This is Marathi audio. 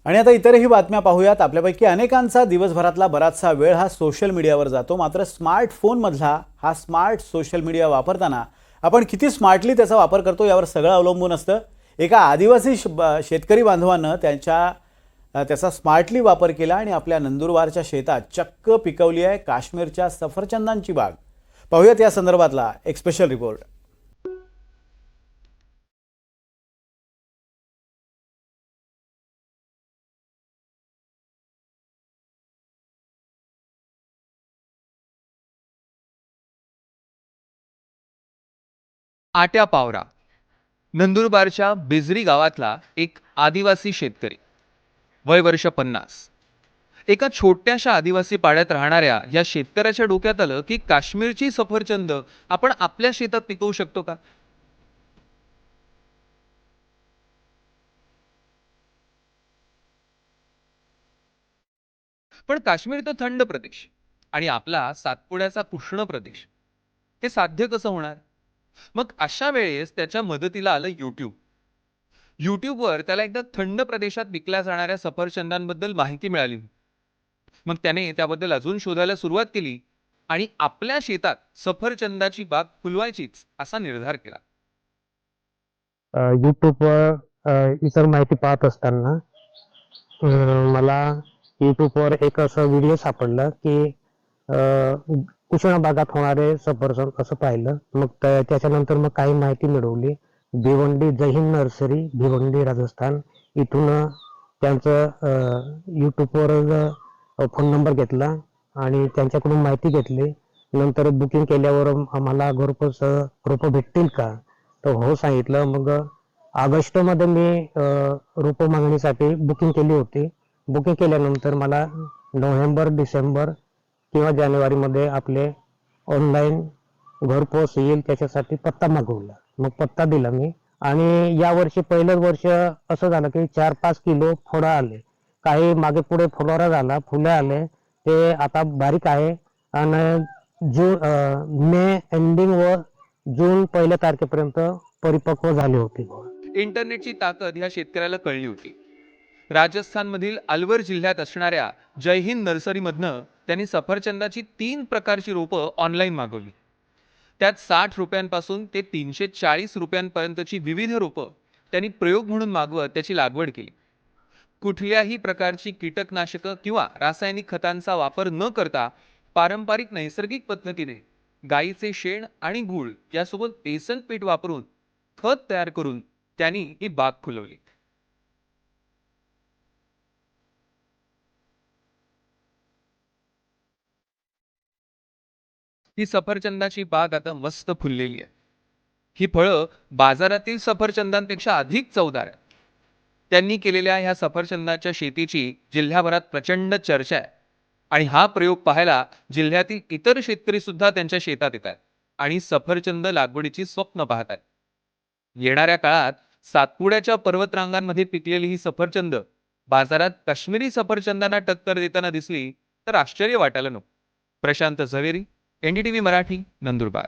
आणि आता इतरही बातम्या पाहूयात। आपल्यापैकी अनेकांचा दिवसभरातला बराचसा वेळ हा सोशल मीडियावर जातो। मात्र स्मार्टफोनमधला हा स्मार्ट सोशल मीडिया वापरताना आपण किती स्मार्टली त्याचा वापर करतो यावर सगळं अवलंबून असतं। एका आदिवासी शेतकरी बांधवानं त्याचा स्मार्टली वापर केला आणि आपल्या नंदुरबारच्या शेतात चक्क पिकवली आहे काश्मीरच्या सफरचंदांची बाग। पाहूयात या संदर्भातला एक स्पेशल रिपोर्ट। आट्या पावरा नंदुरबारच्या बिजरी गावातला एक आदिवासी शेतकरी, वय वर्ष 50। एका छोट्याशा आदिवासी पाड्यात राहणाऱ्या या शेतकऱ्याच्या डोक्यात आलं की काश्मीरची सफरचंद आपण आपल्या शेतात पिकवू शकतो का। पण काश्मीर तो थंड प्रदेश आणि आपला सातपुड्याचा उष्ण प्रदेश, हे साध्य कसं होणार। मग अशा वेळेस त्याच्या मदतीला आलं यूट्यूब। यूट्यूबवर त्याला एकदा थंड प्रदेशात विकल्या जाणाऱ्या सफरचंदांबद्दल माहिती मिळाली। मग त्याने त्याबद्दल अजून शोधायला सुरुवात केली आणि आपल्या शेतात सफरचंदाची बाग फुलवायचीच असा निर्धार केला। यूट्यूबवर इतर माहिती पाहत असताना मला यूट्यूबवर एक असं व्हिडिओ सापडला की कुशल भागात होणारे सफरचंद असं पाहिलं। मग त्याच्यानंतर मग काही माहिती मिळवली। भिवंडी जहीन नर्सरी, भिवंडी राजस्थान इथून त्यांचं यूट्यूबवर फोन नंबर घेतला आणि त्यांच्याकडून माहिती घेतली। नंतर बुकिंग केल्यावर आम्हाला घरपोच रोपं भेटतील का, तर हो सांगितलं। मग ऑगस्टमध्ये मी रोपं मागणीसाठी बुकिंग केली होती। बुकिंग केल्यानंतर मला नोव्हेंबर, डिसेंबर किंवा जानेवारीमध्ये आपले ऑनलाईन घरपोच येईल त्याच्यासाठी पत्ता मागवला। मग पत्ता दिला मी आणि यावर्षी पहिलंच वर्ष असं झालं की 4-5 किलो फळं आले। काही मागे पुढे फुलोरा झाला, फुलं आले, ते आता बारीक आहे आणि मे एंडिंग व जून 1 तारखेपर्यंत परिपक्व झाले होते। इंटरनेटची ताकद ह्या शेतकऱ्याला कळली होती। राजस्थानमधील अलवर जिल्ह्यात असणाऱ्या जयहिंद नर्सरीमधनं त्यांनी सफरचंदाची 3 प्रकारची रोपं ऑनलाईन मागवली। त्यात 60 रुपयांपासून ते 340 रुपयांपर्यंतची विविध रोपं त्यांनी प्रयोग म्हणून मागवत त्याची लागवड केली। कुठल्याही प्रकारची कीटकनाशकं किंवा रासायनिक खतांचा वापर न करता पारंपरिक नैसर्गिक पद्धतीने गाईचे शेण आणि गूळ यासोबत बेसन पीठ वापरून खत तयार करून त्यांनी ही बाग फुलवली। ही सफरचंदाची बाग आता मस्त फुललेली आहे। ही फळं बाजारातील सफरचंदांपेक्षा अधिक चवदार आहेत। त्यांनी केलेल्या ह्या सफरचंदाच्या शेतीची जिल्ह्याभरात प्रचंड चर्चा आहे आणि हा प्रयोग पाहायला जिल्ह्यातील इतर शेतकरी सुद्धा त्यांच्या शेतात येतात आणि सफरचंद लागवडीची स्वप्न पाहतात। येणाऱ्या काळात सातपुड्याच्या पर्वतरांगांमध्ये पिकलेली ही सफरचंद बाजारात काश्मीरी सफरचंदांना टक्कर देताना दिसली तर आश्चर्य वाटायला नको। प्रशांत झवेरी, एनडीटीव्ही मराठी, नंदुरबार।